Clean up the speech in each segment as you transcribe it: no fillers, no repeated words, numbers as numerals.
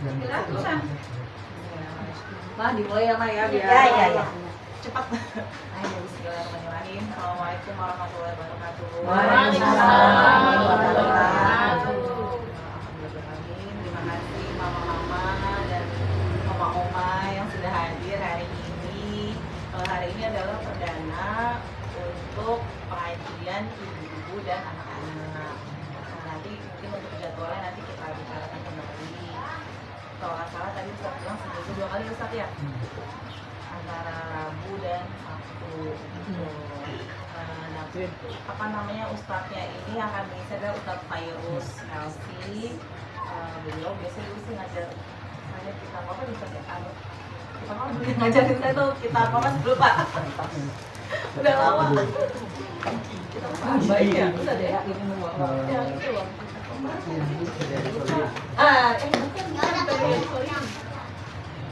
Ma, dimulai ya, Ma ya, biar Ya. cepat. Ayo, bismillahirrahmanirrahim. Assalamualaikum warahmatullahi wabarakatuh. Waalaikumsalam warahmatullahi wabarakatuh. Alhamdulillah, terima kasih mama-mama dan oma-oma yang sudah hadir hari ini. Hari ini adalah perdana untuk pengajian ibu-ibu dan anak-anak. Nah, nanti mungkin untuk jadwalnya nanti kita bicarakan kembali. Kalau nggak salah tadi Ustaz bilang seminggu 2 kali Ustaz ya? Antara Rabu dan Sabtu gitu. Nah, apa namanya Ustadznya ini akan mengisi adalah Ustadz Fairuz Elsi. Beliau biasanya dulu sih ngajar kita apa di Ustadz ya? Kita mau ngajarin saya tuh kita apa mas dulu Pak? Udah lama. Kita baik ya, udah deh ya ini mau ya itu loh.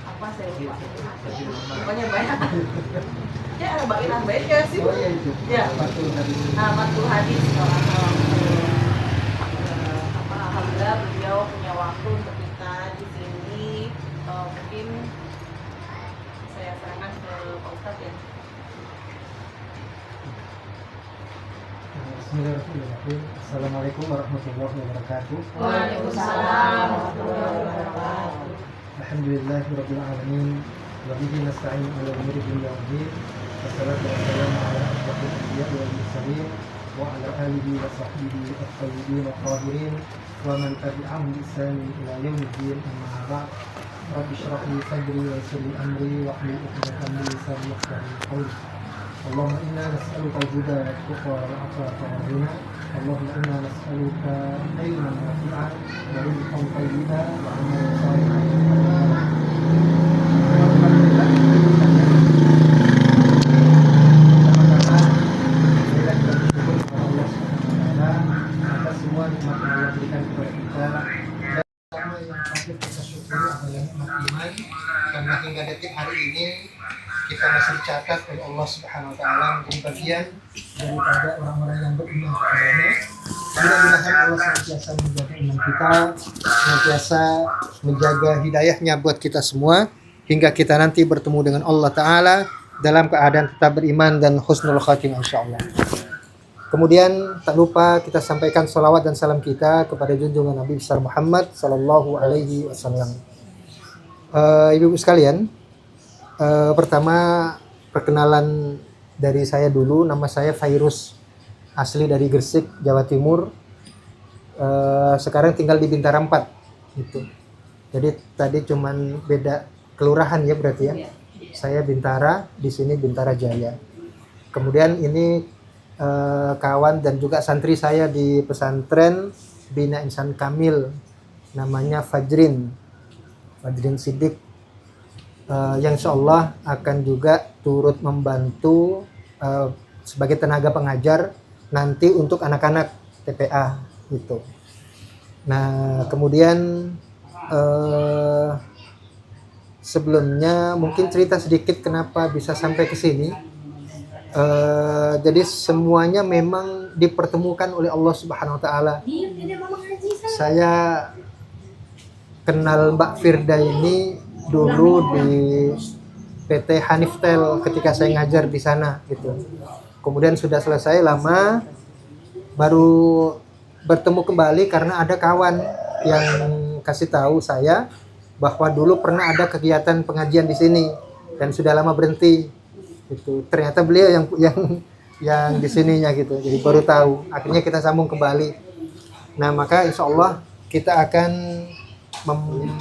Apa saya lupa? Pokoknya banyak. Ya ada Mbak Inang baik ya sih. Oh iya itu. Ya. Matul hadis kalau alhamdulillah beliau punya waktu untuk kita di sini. Mungkin saya serahkan ke Pak Ustadz ya. Bismillahirrahmanirrahim. Assalamualaikum warahmatullahi wabarakatuh. Waalaikumsalam warahmatullahi wabarakatuh. Alhamdulillahirabbil alamin. Wa bihi nasta'in 'ala umuri dunya waddin. Wassalatu wassalamu 'ala asyrofil anbiya'i wal mursalin wa 'ala alihi wa sahbihi at-thayyibin at-tahirin wa man tabi'ahum bi ihsan ila yaumiddin. Amma ba'd. Rabbi shrah li sadri wa yassir li amri wa hlul 'uqdatam min lisani yafqahu qawli. Allahumma inna nas'aluka al-huda wat-tuqa wal-'afafa wal-ghina. Allahumma inna nas'aluka ilman nafi'an wa rizqan thayyiban wa 'amalan shalihan. Atas semua nikmat yang Allah berikan kepada kita, dan pertama yang patut kita syukuri adalah nikmat iman, karena hingga detik hari ini kita masih dicatat oleh Allah Subhanahu wa taala menjadi bagian daripada orang-orang yang beriman kepadanya. Mudah-mudahan Allah senantiasa menjaga iman kita, senantiasa menjaga hidayahnya buat kita semua hingga kita nanti bertemu dengan Allah Ta'ala dalam keadaan tetap beriman dan husnul khatimah insyaallah. Kemudian tak lupa kita sampaikan salawat dan salam kita kepada junjungan Nabi besar Muhammad sallallahu alaihi wasallam. Ibu-ibu sekalian, pertama perkenalan dari saya dulu. Nama saya Fairuz, asli dari Gresik, Jawa Timur. Sekarang tinggal di Bintara 4 gitu. Jadi tadi cuman beda kelurahan ya berarti ya. Saya Bintara, di sini Bintara Jaya. Kemudian ini kawan dan juga santri saya di pesantren Bina Insan Kamil, namanya Fajrin Siddiq, yang insyaallah akan juga turut membantu sebagai tenaga pengajar nanti untuk anak-anak TPA gitu. Nah kemudian sebelumnya mungkin cerita sedikit kenapa bisa sampai ke sini. Jadi semuanya memang dipertemukan oleh Allah Subhanahu wa taala. Saya kenal Mbak Firda ini dulu di PT Haniftel ketika saya ngajar di sana gitu. Kemudian sudah selesai lama baru bertemu kembali karena ada kawan yang kasih tahu saya bahwa dulu pernah ada kegiatan pengajian di sini dan sudah lama berhenti. Itu ternyata beliau yang di sininya gitu, jadi baru tahu, akhirnya kita sambung kembali. Nah maka insya Allah kita akan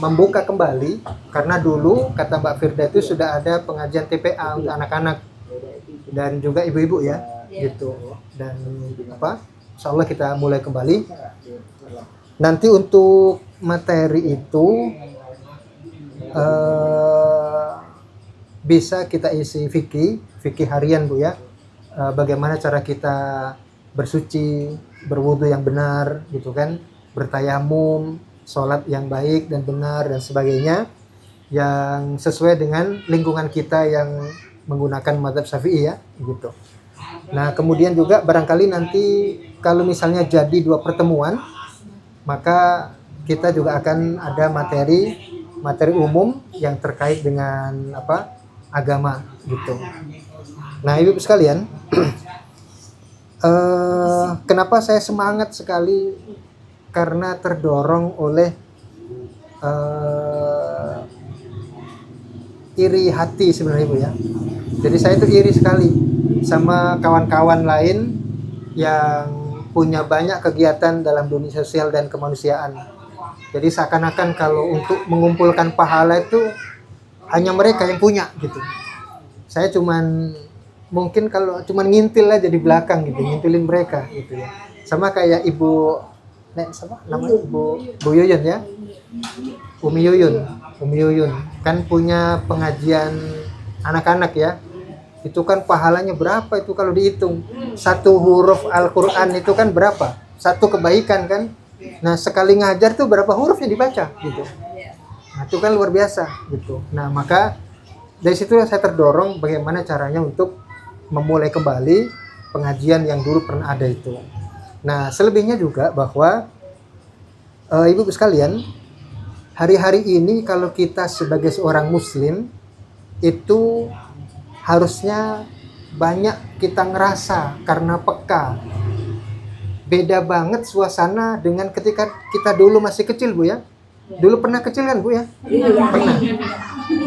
membuka kembali karena dulu kata Mbak Firda itu sudah ada pengajian TPA untuk anak-anak dan juga ibu-ibu ya gitu. Dan insya Allah kita mulai kembali. Nanti untuk materi itu bisa kita isi fikih harian Bu ya. Bagaimana cara kita bersuci, berwudu yang benar gitu kan, bertayamum, sholat yang baik dan benar dan sebagainya, yang sesuai dengan lingkungan kita yang menggunakan mazhab Syafi'i ya gitu. Nah kemudian juga barangkali nanti kalau misalnya jadi 2 pertemuan, maka kita juga akan ada materi materi umum yang terkait dengan agama gitu. Nah, Ibu sekalian, kenapa saya semangat sekali? Karena terdorong oleh iri hati sebenarnya, Ibu ya. Jadi saya itu iri sekali sama kawan-kawan lain yang punya banyak kegiatan dalam dunia sosial dan kemanusiaan. Jadi seakan-akan kalau untuk mengumpulkan pahala itu hanya mereka yang punya gitu. Saya mungkin kalau cuman ngintil aja di belakang gitu, ngintilin mereka gitu ya. Sama kayak Ibu namanya Bu Yuyun ya. Umi Yuyun kan punya pengajian anak-anak ya. Itu kan pahalanya berapa itu kalau dihitung. Satu huruf Al-Qur'an itu kan berapa? Satu kebaikan kan? Nah, sekali ngajar tuh berapa huruf yang dibaca gitu. Nah, itu kan luar biasa gitu. Nah, maka dari situ saya terdorong bagaimana caranya untuk memulai kembali pengajian yang dulu pernah ada itu. Nah, selebihnya juga bahwa Ibu sekalian, hari-hari ini kalau kita sebagai seorang muslim itu harusnya banyak kita ngerasa karena peka. Beda banget suasana dengan ketika kita dulu masih kecil, Bu ya. Dulu pernah kecil kan, Bu ya? Pernah.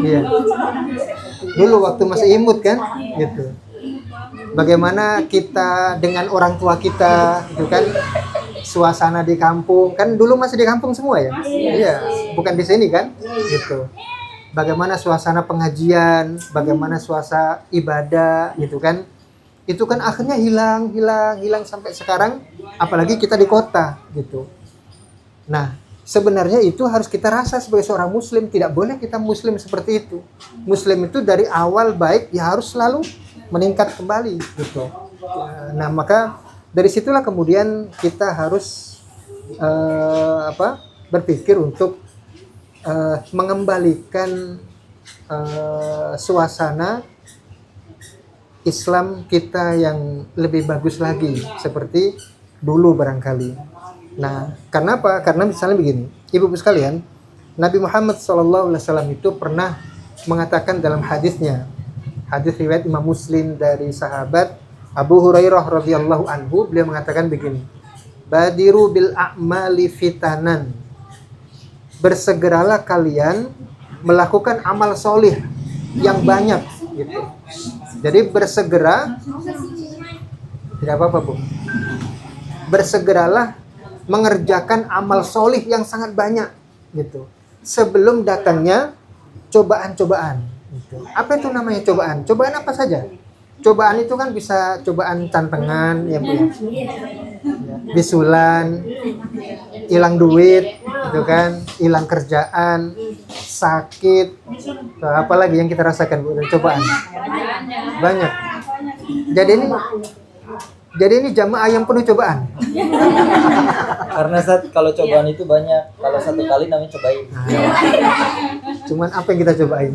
Iya. Dulu waktu masih imut kan, gitu. Bagaimana kita dengan orang tua kita, gitu kan? Suasana di kampung, kan dulu masih di kampung semua ya? Iya, bukan di sini kan? Gitu. Bagaimana suasana pengajian, bagaimana suasana ibadah, gitu kan? Itu kan akhirnya hilang sampai sekarang, apalagi kita di kota, gitu. Nah, sebenarnya itu harus kita rasa sebagai seorang muslim, tidak boleh kita muslim seperti itu. Muslim itu dari awal baik, ya harus selalu meningkat kembali, gitu. Nah, maka dari situlah kemudian kita harus berpikir untuk mengembalikan suasana Islam kita yang lebih bagus lagi seperti dulu barangkali. Nah, karena apa? Karena misalnya begini, Ibu sekalian, Nabi Muhammad SAW itu pernah mengatakan dalam hadisnya, hadis riwayat Imam Muslim dari sahabat Abu Hurairah radhiyallahu anhu, beliau mengatakan begini, badiru bil a'mali fitanan, bersegeralah kalian melakukan amal solih yang banyak gitu. Jadi bersegera, tidak apa-apa Bu, bersegeralah mengerjakan amal solih yang sangat banyak gitu, sebelum datangnya cobaan-cobaan gitu. Apa itu namanya cobaan? Cobaan apa saja? Cobaan itu kan bisa cobaan cantengan, ya Bu, bisulan, hilang duit, gitu kan, hilang kerjaan, sakit, apalagi yang kita rasakan Bu, cobaan banyak. Jadi ini jamaah yang penuh cobaan. Karena kalau cobaan itu banyak, kalau satu kali namanya cobain. Cuman apa yang kita cobain?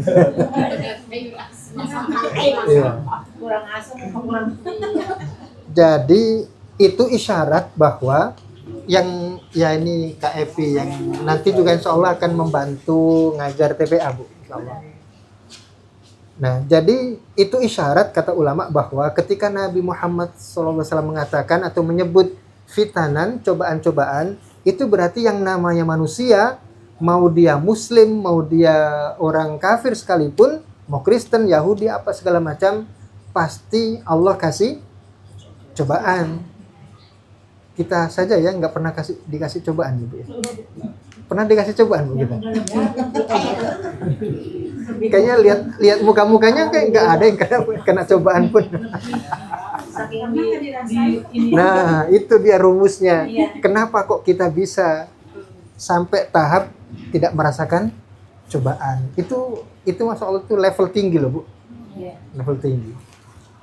Iya. Jadi itu isyarat bahwa yang ya ini Kak Evi yang nanti juga insya Allah akan membantu ngajar TPA Bu, insya Allah. Nah, jadi itu isyarat kata ulama bahwa ketika Nabi Muhammad SAW mengatakan atau menyebut fitanan, cobaan-cobaan, itu berarti yang namanya manusia, mau dia muslim, mau dia orang kafir sekalipun, mau Kristen, Yahudi, apa segala macam, pasti Allah kasih cobaan. Kita saja ya nggak pernah dikasih cobaan gitu ya. Pernah dikasih cobaan Bu kita? Kayaknya lihat muka-mukanya kayak nggak ada yang kena cobaan pun. Nah, itu dia rumusnya. Kenapa kok kita bisa sampai tahap tidak merasakan cobaan? Itu Masya Allah itu level tinggi loh Bu. Level tinggi.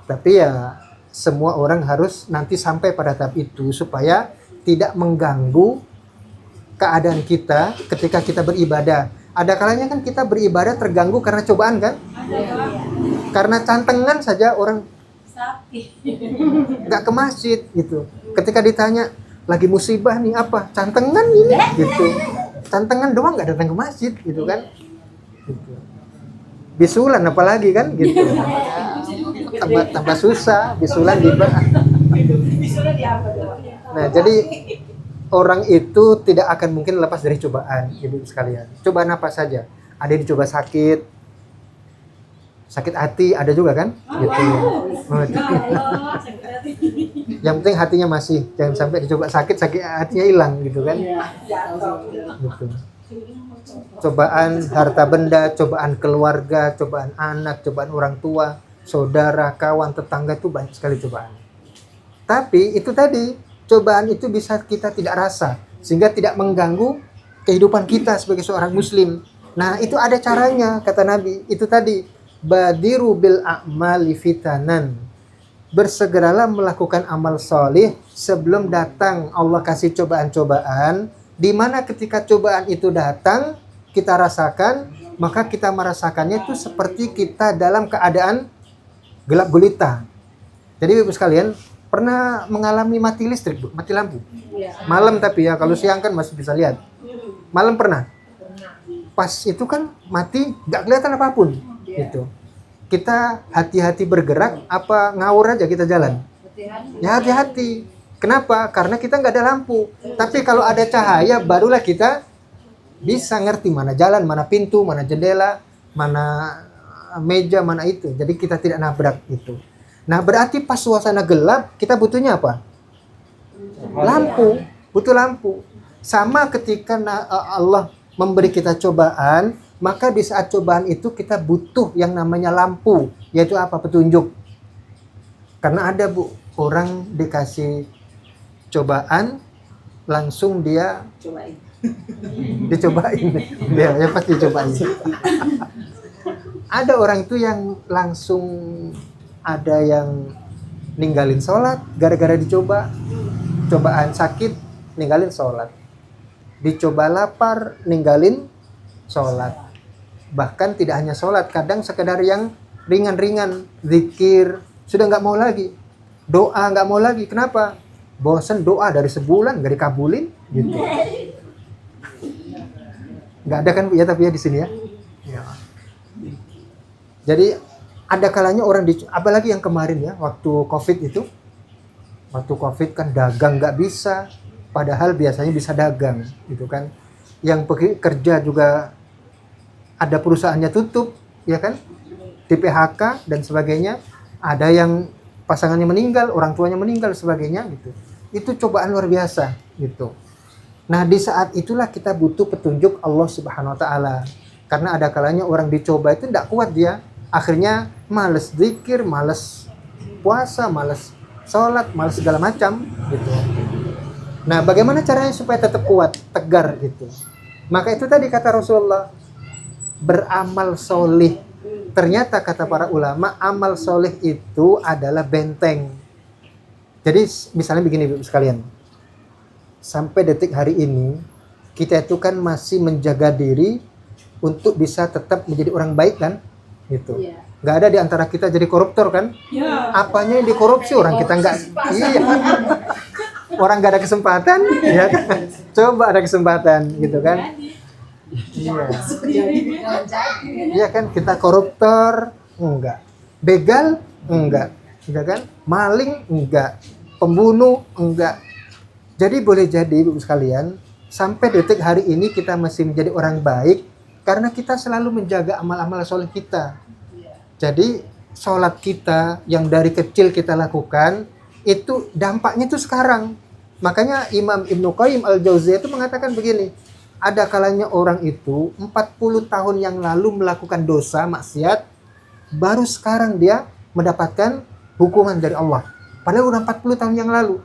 Tapi ya semua orang harus nanti sampai pada tahap itu supaya tidak mengganggu keadaan kita ketika kita beribadah. Ada kalanya kan kita beribadah terganggu karena cobaan kan? Karena cantengan saja orang nggak ke masjid gitu. Ketika ditanya lagi musibah nih apa? Cantengan ini gitu. tantangan doang nggak datang ke masjid gitu kan. Gitu. Bisulan apalagi kan gitu. Tambah susah bisulan di Nah, jadi orang itu tidak akan mungkin lepas dari cobaan, ibu sekalian. Cobaan apa saja? Ada yang dicoba sakit hati ada juga kan? Gitu. Yang penting hatinya masih, jangan sampai dicoba sakit hatinya hilang gitu kan? Gitu. Cobaan harta benda, cobaan keluarga, cobaan anak, cobaan orang tua, saudara, kawan, tetangga itu banyak sekali cobaan. Tapi itu tadi, cobaan itu bisa kita tidak rasa sehingga tidak mengganggu kehidupan kita sebagai seorang muslim. Nah, itu ada caranya kata Nabi. Itu tadi, badiru bil a'mali fitanan. Bersegeralah melakukan amal solih sebelum datang Allah kasih cobaan-cobaan, di mana ketika cobaan itu datang kita rasakan, maka kita merasakannya itu seperti kita dalam keadaan gelap gulita. Jadi Ibu sekalian, pernah mengalami mati listrik, Bu? Mati lampu? Malam tapi ya, kalau siang kan masih bisa lihat. Malam pernah? Pas itu kan mati, gak kelihatan apapun. Gitu. Kita hati-hati bergerak, apa ngawur aja kita jalan? Ya hati-hati. Kenapa? Karena kita nggak ada lampu. Tapi kalau ada cahaya, barulah kita bisa ngerti mana jalan, mana pintu, mana jendela, mana meja, mana itu. Jadi kita tidak nabrak itu. Nah, berarti pas suasana gelap, kita butuhnya apa? Lampu. Butuh lampu. Sama ketika Allah memberi kita cobaan, maka di saat cobaan itu kita butuh yang namanya lampu, yaitu apa? Petunjuk. Karena ada, Bu, orang dikasih cobaan, langsung dia dicobain. Ya pasti dicobain. Ada orang itu yang langsung ada yang ninggalin sholat gara-gara dicoba. Cobaan sakit, ninggalin sholat. Dicoba lapar, ninggalin sholat. Bahkan tidak hanya sholat, kadang sekedar yang ringan-ringan, zikir, sudah nggak mau lagi. Doa nggak mau lagi. Kenapa? Bosan doa dari sebulan nggak dikabulin, gitu. Nggak ada kan ya, tapi ya di sini ya. Jadi ada kalanya orang apalagi yang kemarin ya, waktu COVID itu. Waktu COVID kan dagang nggak bisa, padahal biasanya bisa dagang, gitu kan. Yang kerja juga ada perusahaannya tutup, ya kan? Di PHK dan sebagainya. Ada yang pasangannya meninggal, orang tuanya meninggal, sebagainya gitu. Itu cobaan luar biasa, gitu. Nah, di saat itulah kita butuh petunjuk Allah Subhanahu wa taala. Karena ada kalanya orang dicoba itu tidak kuat dia. Akhirnya malas zikir, malas puasa, malas sholat, malas segala macam, gitu. Nah, bagaimana caranya supaya tetap kuat, tegar, gitu. Maka itu tadi kata Rasulullah, beramal solih. Ternyata kata para ulama, amal solih itu adalah benteng. Jadi misalnya begini, Ibu sekalian. Sampai detik hari ini, kita itu kan masih menjaga diri untuk bisa tetap menjadi orang baik kan? Gitu. Nggak ada di antara kita jadi koruptor kan? Apanya yang dikorupsi, orang kita nggak. Iya. Orang nggak ada kesempatan, ya kan? Coba ada kesempatan, gitu kan? Iya. Iya kan, kita koruptor enggak, begal enggak, ya kan, maling enggak, pembunuh enggak. Jadi boleh jadi Ibu sekalian, sampai detik hari ini kita masih menjadi orang baik karena kita selalu menjaga amal-amal soleh kita. Jadi sholat kita yang dari kecil kita lakukan itu dampaknya itu sekarang. Makanya Imam Ibnu Qayyim Al-Jauziyah itu mengatakan begini, ada kalanya orang itu 40 tahun yang lalu melakukan dosa, maksiat, baru sekarang dia mendapatkan hukuman dari Allah. Padahal udah 40 tahun yang lalu.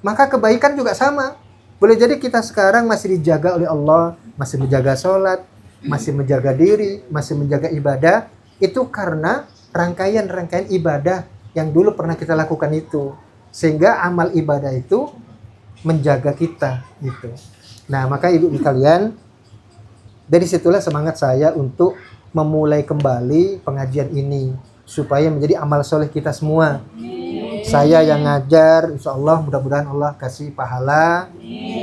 Maka kebaikan juga sama. Boleh jadi kita sekarang masih dijaga oleh Allah, masih menjaga sholat, masih menjaga diri, masih menjaga ibadah. Itu karena rangkaian-rangkaian ibadah yang dulu pernah kita lakukan itu. Sehingga amal ibadah itu menjaga kita, gitu. Nah, maka ibu sekalian, dari situlah semangat saya untuk memulai kembali pengajian ini supaya menjadi amal soleh kita semua. Saya yang ngajar, insya Allah mudah-mudahan Allah kasih pahala.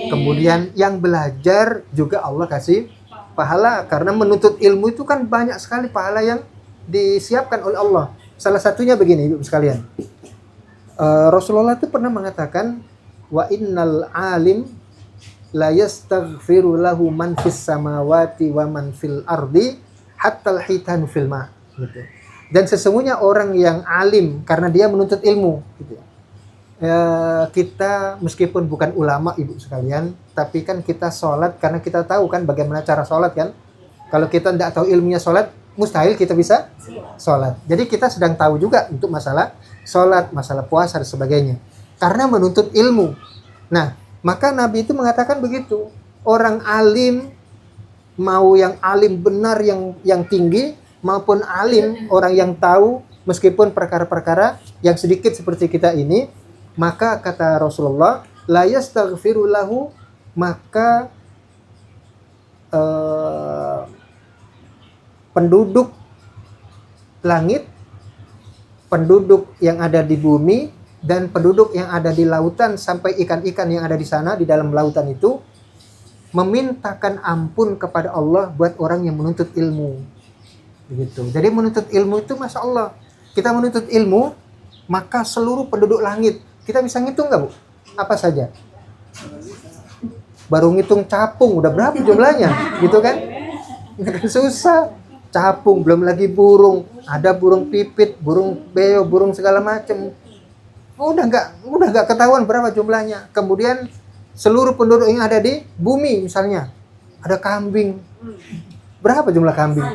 Kemudian yang belajar juga Allah kasih pahala, karena menuntut ilmu itu kan banyak sekali pahala yang disiapkan oleh Allah. Salah satunya begini Ibu sekalian. Rasulullah itu pernah mengatakan, wa innal alim la yastaghfiru lahu man fis samawati wa man fil ardi hatta al-hitan fil ma, gitu. Dan sesungguhnya orang yang alim karena dia menuntut ilmu, gitu. Kita meskipun bukan ulama Ibu sekalian, tapi kan kita sholat karena kita tahu kan bagaimana cara sholat kan. Kalau kita tidak tahu ilmunya sholat, mustahil kita bisa sholat. Jadi kita sedang tahu juga untuk masalah sholat, masalah puasa dan sebagainya, karena menuntut ilmu. Nah, maka Nabi itu mengatakan begitu. Orang alim, mau yang alim benar yang tinggi, maupun alim orang yang tahu meskipun perkara-perkara yang sedikit seperti kita ini, maka kata Rasulullah, la yastaghfiru lahu, maka penduduk langit, penduduk yang ada di bumi, dan penduduk yang ada di lautan sampai ikan-ikan yang ada di sana di dalam lautan itu memintakan ampun kepada Allah buat orang yang menuntut ilmu. Begitu. Jadi menuntut ilmu itu Masya Allah. Kita menuntut ilmu, maka seluruh penduduk langit, kita bisa ngitung nggak Bu? Apa saja? Baru ngitung capung, udah berapa jumlahnya? Gitu kan? Susah. Capung, belum lagi burung. Ada burung pipit, burung beo, burung segala macam. Udah nggak ketahuan berapa jumlahnya. Kemudian seluruh penduduk yang ada di bumi misalnya, ada kambing. Berapa jumlah kambing?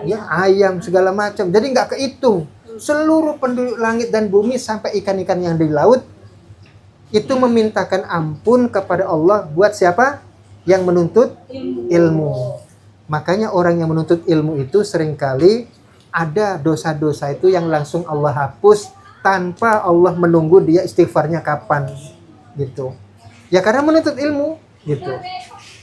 Ya, ayam segala macam. Jadi nggak kehitung. Seluruh penduduk langit dan bumi sampai ikan-ikan yang di laut itu memintakan ampun kepada Allah buat siapa? Yang menuntut ilmu. Makanya orang yang menuntut ilmu itu seringkali ada dosa-dosa itu yang langsung Allah hapus tanpa Allah menunggu dia istighfarnya kapan, gitu. Ya karena menuntut ilmu, gitu.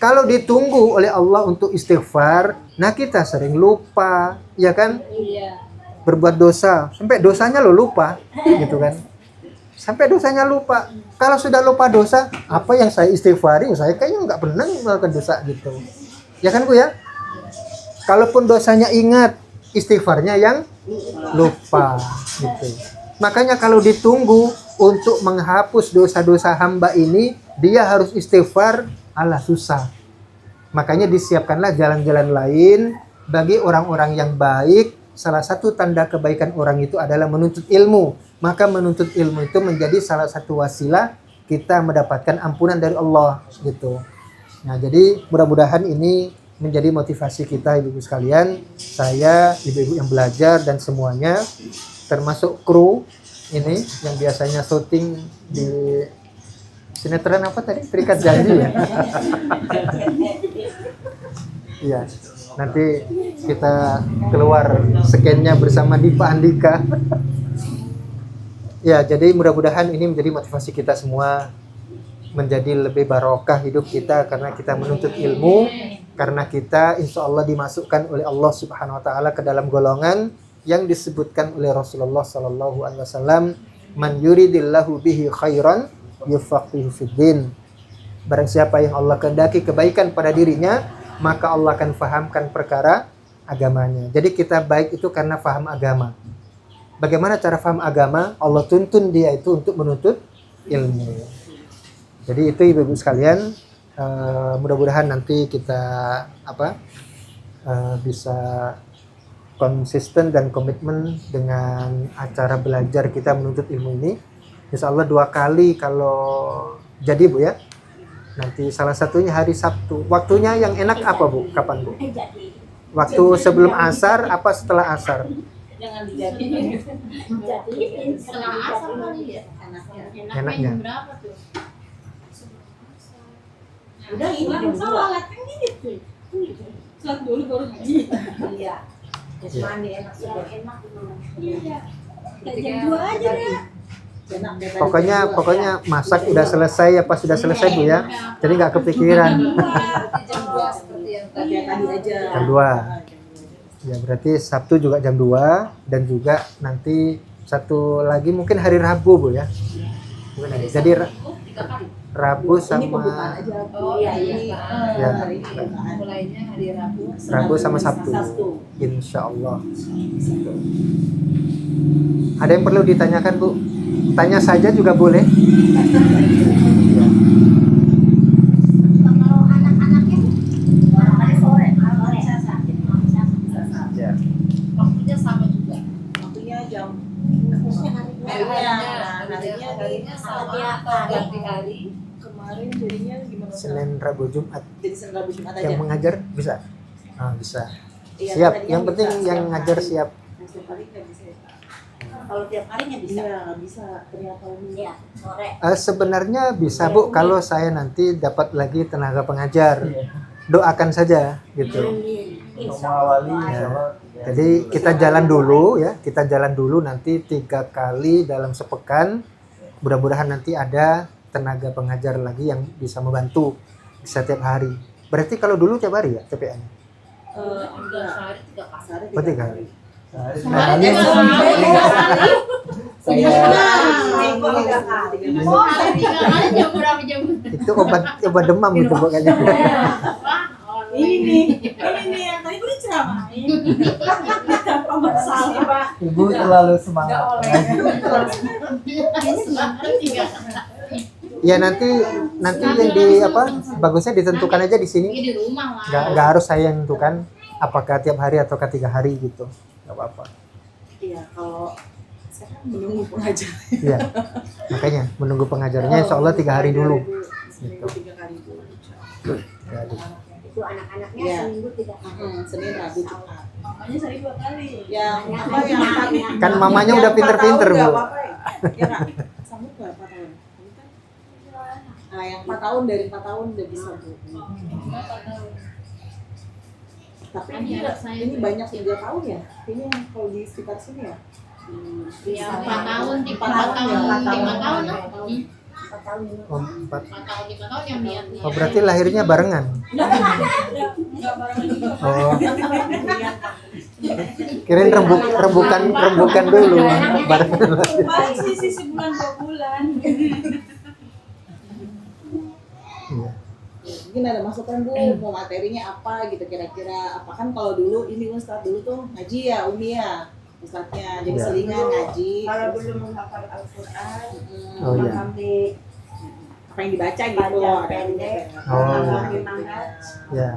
Kalau ditunggu oleh Allah untuk istighfar, nah kita sering lupa, ya kan? Berbuat dosa, sampai dosanya lo lupa, gitu kan? Sampai dosanya lupa. Kalau sudah lupa dosa, apa yang saya istighfari, saya kayaknya nggak pernah melakukan dosa, gitu. Ya kan Bu ya? Kalaupun dosanya ingat, istighfarnya yang lupa, gitu. Makanya kalau ditunggu untuk menghapus dosa-dosa hamba ini, dia harus istighfar, alah susah. Makanya disiapkanlah jalan-jalan lain bagi orang-orang yang baik. Salah satu tanda kebaikan orang itu adalah menuntut ilmu. Maka menuntut ilmu itu menjadi salah satu wasilah kita mendapatkan ampunan dari Allah, gitu. Nah, jadi mudah-mudahan ini menjadi motivasi kita ibu-ibu sekalian, saya, ibu-ibu yang belajar dan semuanya, termasuk kru ini yang biasanya syuting di sinetron apa tadi? Terikat Janji ya? Iya, nanti kita keluar scan-nya bersama Dipa Andika. Ya, jadi mudah-mudahan ini menjadi motivasi kita semua, menjadi lebih barokah hidup kita karena kita menuntut ilmu, karena kita insya Allah dimasukkan oleh Allah Subhanahu Wa Taala ke dalam golongan yang disebutkan oleh Rasulullah Sallallahu Alaihi Wasallam, man yuridillahu bihi khairan yufaqihu fiddin. Barang siapa yang Allah kehendaki kebaikan pada dirinya, maka Allah akan fahamkan perkara agamanya. Jadi kita baik itu karena faham agama. Bagaimana cara faham agama? Allah tuntun dia itu untuk menuntut ilmu. Jadi itu ibu-ibu sekalian, mudah-mudahan nanti kita bisa konsisten dan komitmen dengan acara belajar kita menuntut ilmu ini. Insya Allah 2 kali kalau jadi Bu ya. Nanti salah satunya hari Sabtu. Waktunya yang enak apa Bu? Kapan Bu? Waktu sebelum asar apa setelah asar? Jangan dijadiin. Jadiin setelah asar kali ya. Enaknya. Berapa tuh? Udah ini jam 2. Sholat kan gitu. Sholat dulu baru ngaji. Iya. Terus mandi enak sudah. Iya. Jam 2 aja ya. Pokoknya masak udah selesai apa sudah selesai Bu ya. Jadi nggak kepikiran. Jam 2 seperti yang tadi aja. Jam 2. Ya berarti Sabtu juga jam 2 dan juga nanti satu lagi mungkin hari Rabu Bu ya. Jadi 3 kali. Rabu Ini sama pembukaan aja. Oh, iya, iya. Ya. Hari ini pembukaan. Mulainya hari Rabu. Rabu sama Sabtu. Insya Allah. Ada yang perlu ditanyakan Bu? Tanya saja juga boleh. Kalau anak-anaknya barangkali sore bisa sakit, bisa sakit. Ya. Waktunya sama juga. Waktunya jam Khususnya hari harinya sama tiap atau hari. ganti hari. Kemarin jadinya gimana? Senin, Rabu, Jumat. Jadi Senin, Rabu, Jumat aja. Yang mengajar bisa? Ah, bisa. Iya, Siap. tadinya Yang penting bisa yang setiap ngajar hari. siap. Nah, setiap hari nggak bisa ya, Kak? Kalau tiap harinya bisa. Iya, nggak bisa. Ternyata ini. Iya, sore. Sebenarnya bisa Bu kalau saya nanti dapat lagi tenaga pengajar. Iya. Doakan saja gitu. Untuk mengawali insya Allah, ya. Jadi kita jalan dulu ya, kita jalan dulu nanti 3 kali dalam sepekan. Mudah-mudahan nanti ada tenaga pengajar lagi yang bisa membantu setiap hari. Berarti kalau dulu tiap hari ya TPA? Enggak. Sehari 3 kali. Sehari Oh, 3 tiga kali. Sehari Nah, sekali. ini- Saya Minggu 3 kali. Oh, hari 3 kali jam berapa jam? Itu obat demam itu pokoknya. Ini nih yang tadi udah ceramain. Apa masalah, Pak? Ibu terlalu semangat. Ya nanti yang di apa bagusnya ditentukan aja di sini. Ini di rumah lah. Nggak harus saya yang tentukan apakah tiap hari atau 3 hari gitu. Nggak apa-apa. Iya, kalau saya kan menunggu pengajar. Iya. Makanya menunggu pengajarnya insya Allah 3 hari dulu. Seminggu 3 kali dulu. Ya, gitu. Itu anak-anaknya Iya. seminggu 3 kali. Senin, Rabu, Jumat. Mamanya sehari 2 kali. Yang apa yang empat- Kan mamanya yang udah 4 pinter-pinter, tahun Bu. nggak apa-apa ya? Ya nggak? Sanggup nggak 4 tahun? Nah, yang 4 tahun dari 4 tahun udah bisa, Bu. Tapi ini banyak 3 tahun ya? Ini yang kalau di sekitar sini ya? Ya, 4 tahun, 5 4 tahun, ya, 4 5 tahun lah. 4 tahun ini. Oh, 4. 4 tahun, 5 tahun yang niatnya. Oh, berarti lahirnya barengan. Enggak bareng juga. Oh. Kirain rembukan dulu. Barengan lahir. Paling sisi bulan 2 bulan. Iya. Mungkin ada masukan Bu, mau materinya apa gitu kira-kira. Apa kan kalau dulu ini Ustadz dulu tuh ngaji ya Umi ya Ustadznya. Jadi Iya. selingan ngaji. Kalau belum menghafal Al-Qur'an, Oh, iya. memahami Apa yang dibaca gitu. panjang ada yang pendek, dibaca. Oh. memahami manhaj. Ya.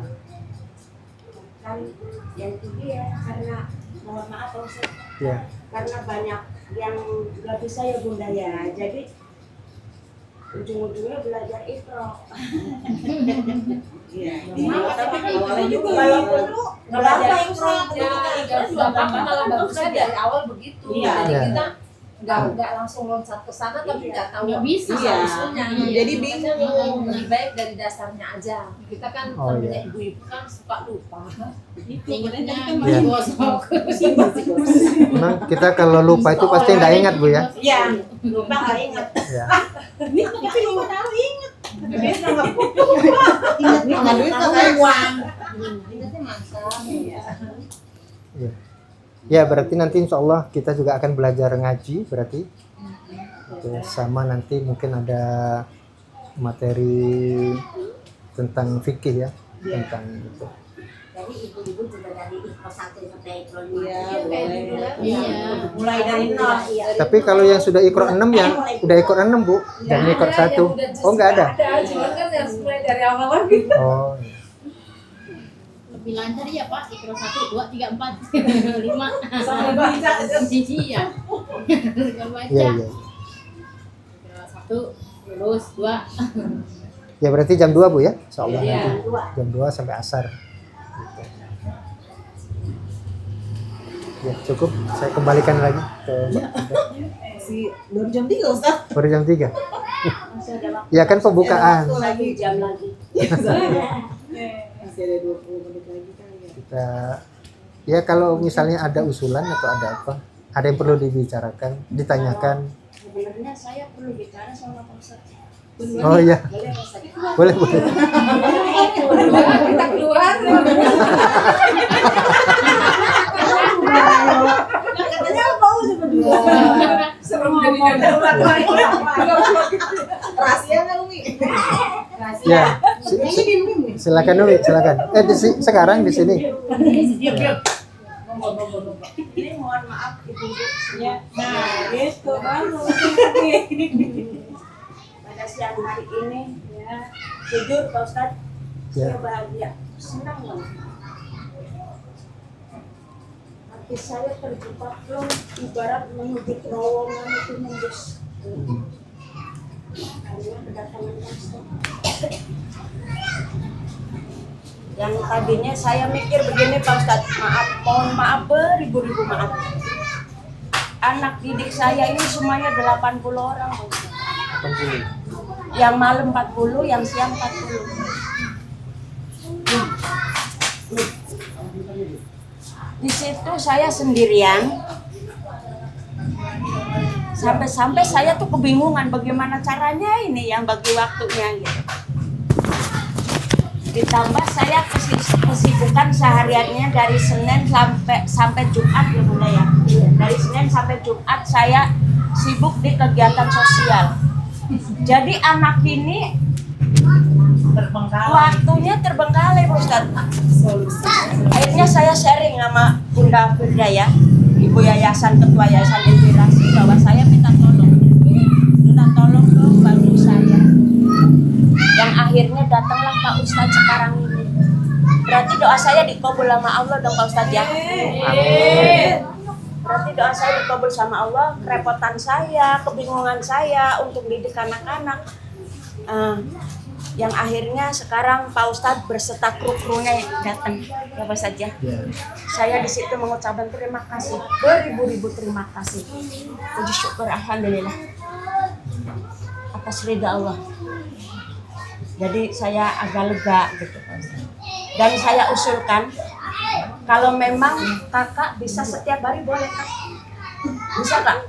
Kan yang tinggi ya karena mohon maaf Pak Ustaz, Ya. karena banyak yang nggak bisa ya Bunda ya. Jadi ujung-ujungnya belajar Iqra. Iya. Tapi kan awalnya juga walaupun gitu. lu Nggak apa-apa belajar yang Iqra juga apa malah bagusnya dari awal begitu. Iya. Jadi Iya. kita nggak langsung loncat ke sana tapi nggak tahu Nggak bisa Iya. maksudnya. Jadi bingung. Lebih baik dari dasarnya aja. Kita kan Oh, namanya iya. ibu-ibu kan suka lupa. Itu Ingatnya Iya. gosok. Memang kita kalau lupa itu pasti nggak ingat Bu ya. Iya, lupa nggak ingat. Ya. Tapi lupa tahu ingat. Tapi dia nggak Ingat nih sama duit tuh kayak uang. Ingatnya masa. Ya. Ya berarti nanti insya Allah kita juga akan belajar ngaji berarti. Oke, sama nanti mungkin ada materi tentang fikih ya, tentang itu. Jadi ibu-ibu juga dari Iqra 1 sampai Iqra 5. Iya, kayak boleh. dulu ya. Iya. Mulai dari nol. Iya. Tapi kalau yang sudah ikro 6 ya, udah ikro 6 Bu, jangan ikro 1. Oh nggak ada? Ada, cuma kan harus mulai dari awal lagi. Oh, iya. Lebih lancar ya Pak, Iqra 1, 2, 3, 4, 5. Sampai baca. Iya. Nggak baca. Iya iya. Iqra 1, lulus 2. Ya berarti jam 2 Bu ya, insya Allah Iya. nanti jam 2 sampai asar. Ya cukup, saya kembalikan lagi ke Mbak. Si baru jam 3 Ustaz. Baru jam 3. Masih ada waktu. Ya kan pembukaan. Waktu lagi. Jam lagi. Masih ada 20 menit lagi kali ya. Kita ya kalau misalnya ada usulan atau ada apa, ada yang perlu dibicarakan, ditanyakan. Sebenarnya saya perlu bicara sama Pak Ustaz. Oh iya, Boleh Pak Ustaz? boleh boleh. Kita keluar. Katanya mau sebenarnya. Serem jadi darurat. Rahasia nggak Umi? Silakan Umi, silakan. Sekarang di sini. Ini mohon maaf Ibu. Ya. Nah, itu baru. Pada siang hari ini ya, jujur Pak Ustadz, Ya. saya bahagia, senang banget. Hati saya terjebak loh, ibarat menuju terowongan itu nembus. Karena kedatangan Pak Ustadz. Yang tadinya saya mikir begini Pak Ustadz, mohon maaf beribu-ribu maaf. Anak didik saya ini semuanya 80 orang Pak Ustadz. 80. Yang malam 40, yang siang 40. Di situ saya sendirian. Sampai-sampai saya tuh kebingungan bagaimana caranya ini yang bagi waktunya gitu. Ditambah saya kesibukan sehariannya dari Senin sampai Jumat ya Bunda ya. Dari Senin sampai Jumat saya sibuk di kegiatan sosial. Jadi anak ini waktunya terbengkalai Pak Ustadz. Akhirnya saya sharing sama Bunda Firda ya, Ibu Yayasan, Ketua Yayasan Inspirasi, bahwa saya minta tolong dong bantu saya. Yang akhirnya datanglah Pak Ustadz sekarang ini. Berarti doa saya dikabul sama Allah dong Pak Ustadz ya. Amin. Berarti doa saya dikabul sama Allah, kerepotan saya, kebingungan saya untuk didik anak-anak. Yang akhirnya sekarang Pak Ustadz berserta kru-krunya datang ya Pak Ustadz ya. Saya di situ mengucapkan terima kasih, beribu-ribu terima kasih. Puji syukur alhamdulillah atas ridha Allah. Jadi saya agak lega gitu Pak Ustadz. Dan saya usulkan kalau memang kakak bisa setiap hari boleh Kak. Bisa Kak?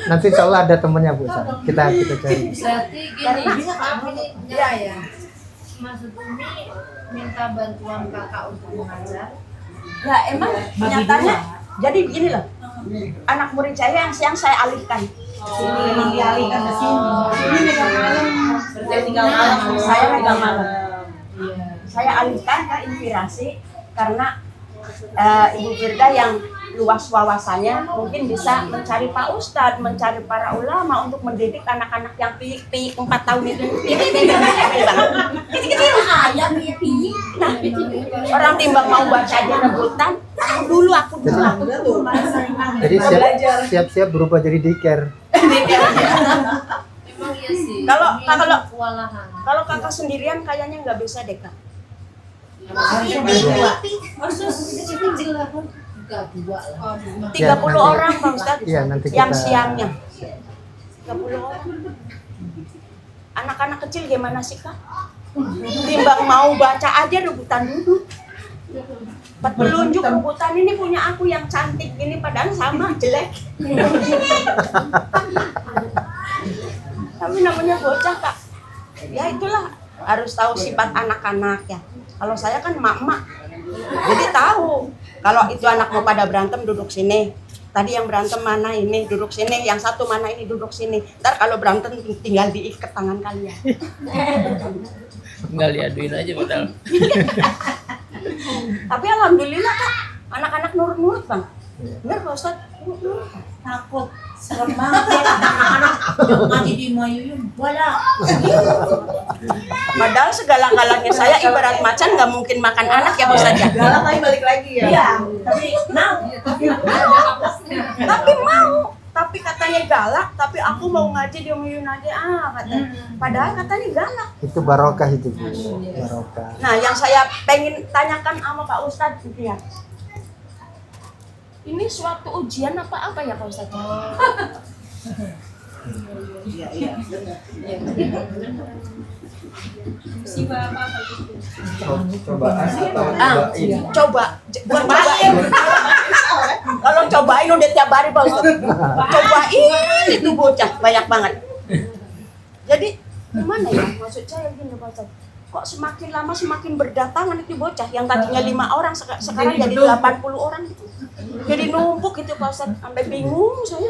Nanti insya Allah ada temennya Bu Sa. Kita cari. Berarti gini, bisa ini ya. Maksud Umi minta bantuan kakak untuk mengajar. Ya emang nyatanya jadi begini loh. Anak murid saya yang siang saya alihkan. Memang dialihkan ke sini. Ini megang malam. Berarti tinggal malam. Saya megang malam. Iya. Saya alihkan ke Inspirasi karena Ibu Firda yang luas wawasannya mungkin bisa mencari Pak Ustadz, mencari para ulama untuk mendidik anak-anak yang piik-piik 4 tahun itu. Ayam ya pilih. Orang timbang mau baca aja rebutan, aku dulu. Jadi siap-siap berubah jadi diker. Emang iya sih. Kalau kewalahan. kalau kakak sendirian kayaknya nggak bisa deh Kak. Enggak dua lah. 30 Ya, nanti- orang Pak Ustadz Iya, nanti yang kita- siangnya. 30 orang. Anak-anak kecil gimana sih Kak? Timbang mau baca aja rebutan duduk. Pelunjuk rebutan ini punya aku yang cantik ini padahal sama jelek. Tapi namanya bocah Kak. Ya itulah harus tahu sifat anak-anak ya. Kalau saya kan emak-emak. Jadi tahu kalau itu anak mau pada berantem duduk sini. Tadi yang berantem mana ini duduk sini, yang satu mana ini duduk sini. Ntar kalau berantem tinggal diikat tangan kalian. Tinggal diaduin aja padahal. Tapi alhamdulillah Kak, anak-anak nurut-nurut Bang. Bener Pak Ustadz? Nurut-nurut. Takut. Serem banget ya anak-anak ngaji di Mayuyun. Wala. Padahal segala-galanya saya ibarat macan nggak mungkin makan anak ya Pak Ustadz ya. Galak tapi balik lagi ya. Iya. Tapi Tapi mau. Tapi katanya galak, tapi aku mau ngaji di Mayuyun aja katanya. Padahal katanya galak. Itu barokah itu Bu. Barokah. Nah, yang saya pengen tanyakan sama Pak Ustadz gitu ya. Ini suatu ujian apa ya Pak Ustadz? iya iya. Cobaan atau cobain. Bukan cobain. Kalau cobain udah tiap hari Pak Ustadz. Cobain itu bocah banyak banget. Jadi gimana ya maksud saya gini Pak Ustadz? Kok semakin lama semakin berdatangan itu bocah yang tadinya 5 orang sekarang jadi 80 orang gitu. Jadi numpuk gitu Pak Ustadz, sampai bingung saya.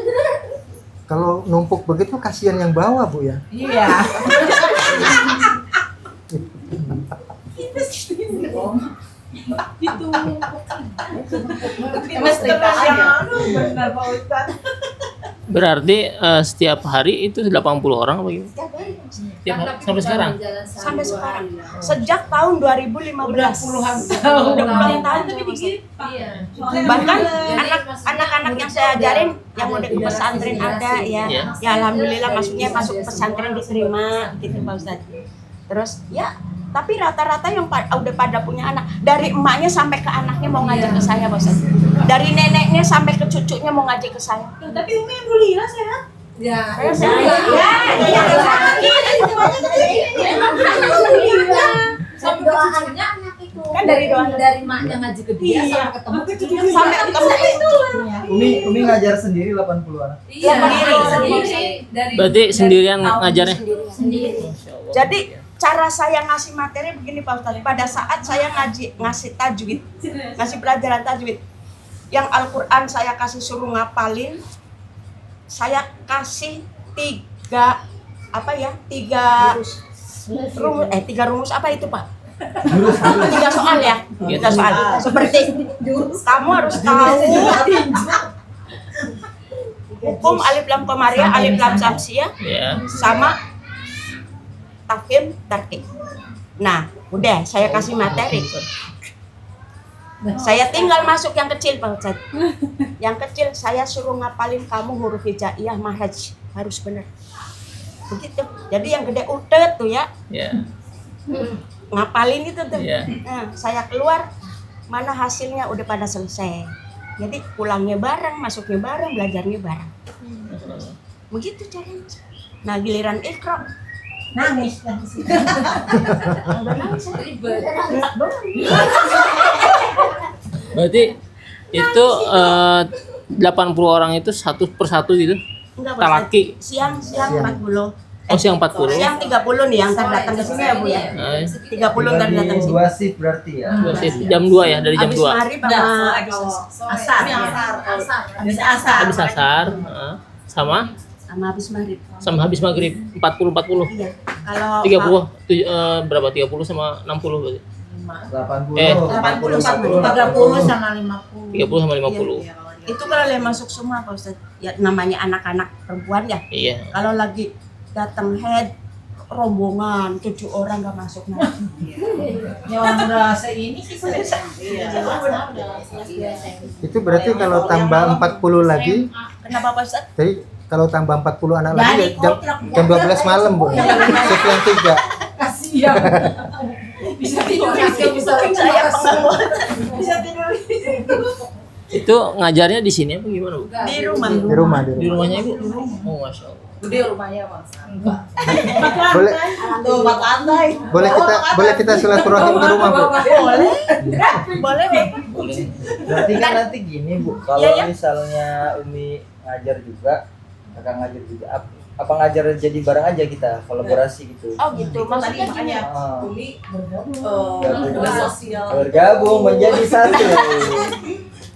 Kalau numpuk begitu kasihan yang bawa Bu ya. Iya. Mas cerita aja. Benar Pak Ustadz. Berarti setiap hari itu 80 orang apa gimana? Setiap hari. Tiap hari sampai sekarang. Sampai sekarang. Sejak tahun 2015. Udah puluhan tahun. Udah puluhan tahun tapi Iya. bahkan anak-anak yang saya ajarin yang udah ke pesantren ada ya. Iya. Ya alhamdulillah maksudnya masuk pesantren diterima gitu Pak Ustadz. Terus ya tapi rata-rata yang udah pada punya anak, dari emaknya sampai ke anaknya mau ngajak ke saya Pak Ustadz. Dari neneknya sampai ke cucunya mau ngajak ke saya. Tapi Umi alhamdulillah sehat. Ya. Sampai doanya anak itu. Kan dari doa. Dari maknya ngaji ke dia sampai ketemu cucunya Sampai ketemu itu. Umi ngajar sendiri 80 anak. Iya, Sendiri. sendiri. Dari Berarti sendirian ngajarnya. sendiri. Jadi cara saya ngasih materi begini Pak Ustadz. Pada saat saya ngasih tajwid, ngasih pelajaran tajwid, yang Al-Quran saya kasih suruh ngapalin, saya kasih tiga rumus apa itu Pak? Tiga soal ya, tiga soal. Seperti kamu harus tahu hukum alif lam komariah, alif lam samsiah, Ya. sama tafhim tarkib. Nah, udah saya kasih materi. Saya tinggal masuk yang kecil Pak Ustadz. Yang kecil saya suruh ngapalin kamu huruf hijaiyah mahraj harus benar. Begitu. Jadi yang gede utet tuh ya, Ya. ngapalin itu tuh. Iya. Nah, saya keluar mana hasilnya udah pada selesai. Jadi pulangnya bareng, masuknya bareng, belajarnya bareng. Begitu caranya. Nah, giliran ikra Nangis. udah nangis. Berarti itu 80 orang itu satu persatu gitu. Enggak, Pak Talaki. Ustadz. Siang 40. Oh, siang 40. Siang 30 nih yang ntar datang ke sini ya Bu ya. Nah, 30 ntar datang ke sini. 2 shift berarti ya. jam 2 ya, dari jam Habis 2. maghrib sama Asar. Habis asar. Habis asar, sama habis maghrib. habis maghrib 40. Iya. Kalau 30 berapa? 30 sama 60 berarti. 80, 80, 30 sama 50. 30 sama 50. itu kalau yang masuk semua Pak Ustadz. Ya namanya anak-anak perempuan ya. Iya. Kalau lagi datang head rombongan 7 orang nggak masuk nanti. Yang udah seini sih iya. Itu berarti kalau tambah 40 lagi, Kenapa Pak Ustadz? jadi kalau tambah 40 anak lagi jam 12 malam Bu. Shift yang 3. Kasihan. Bisa tidur bisa Saya pengangguran bisa tidur di situ. Itu ngajarnya di sini apa gimana, Bu? di rumah. Di rumah. Di rumahnya Ibu? Oh, Masya Allah. Udah rumahnya Mas. Boleh Tuh 4 lantai. boleh kita silaturahim di rumah Bu. Boleh. Boleh Pak. Boleh. Berarti kan nanti gini Bu, kalau Iya, ya. misalnya Umi ngajar juga, kakak ngajar juga, apa ngajar jadi bareng aja kita kolaborasi gitu. Oh gitu. Tadi Maksudnya makanya Ah. Umi Gabung. udah sosial. Bergabung menjadi satu.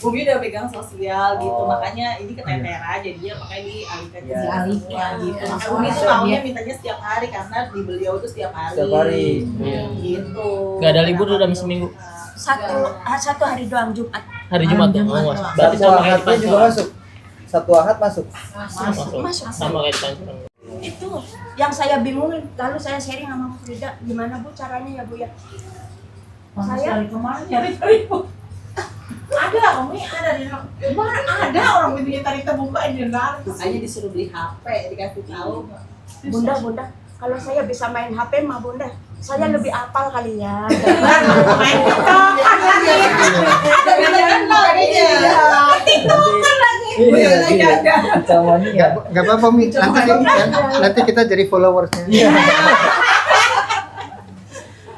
Umi udah pegang sosial gitu, Oh. makanya ini keteteran jadinya makanya dialihkan ke Ya. dialihkan gitu. Makanya Umi tuh maunya mintanya setiap hari karena di beliau tuh setiap hari. Setiap hari. Gitu. Nggak ada libur dalam seminggu. satu hari doang Jumat. Hari Jumat tuh. Oh, Mas. Berarti Satu sama kayak di ahadnya juga Pancoran. masuk. Satu ahad masuk. Masuk. Sama kayak di Pancoran. Itu yang saya bingungin. Lalu saya sharing sama Bu Frida, gimana Bu caranya ya Bu ya? Saya kemarin nyari Bu. Ada Umi ada di mana ada orang pintunya tadi terbuka di dalam. Makanya disuruh beli HP dikasih tahu. Bunda, kalau saya bisa main HP mah Bunda, saya lebih apal kali ya. Main TikTok kan lagi. Iya, ancamannya ya. Enggak apa-apa Mi. Nanti kita jadi followersnya.